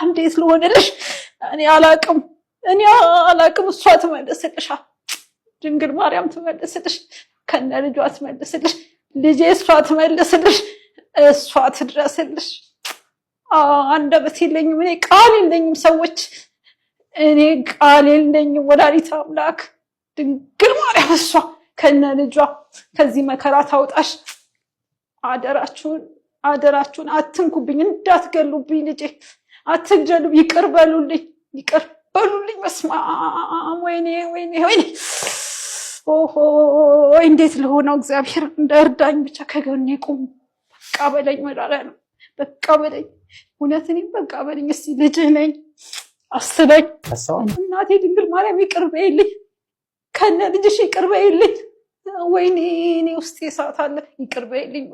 እንዴት ልሆንልሽ እኔ አላቅም እሷ ትመልስልሽ ድንግል ማርያም ትመልስልሽ ከነ ልጇ ትመልስልሽ ልጄ እሷ ትመልስልሽ እሷ ትድረስልሽ አንደበት የለኝም እኔ ቃል የለኝም ሰዎች እኔ ቃል የለኝም ወላዲተ አምላክ ድንግል ማርያም እሷ ከነ ልጇ ከዚህ መከራ ታውጣሽ አደራችሁን አትንኩብኝ እንዳትገሉብኝ ልጄ አትግደሉ ይቅር በሉልኝ መስማም ወይኔ ኦሆ እንዴት ልሆነው እግዚአብሔር እንደርዳኝ ብቻ ከጎኔ ቁም በቃ በለኝ መድኃኒዓለም በቃ በለኝ እውነትንም በቃ በለኝ እስቲ ልጅ ነኝ አስበኝ እናቴ ድንግል ማርያም ይቅር በይልኝ ከነ ልጅሽ ይቅር በይልኝ ወይኔ እኔ ውስጥ እሳት አለ ይቅር በይልኝ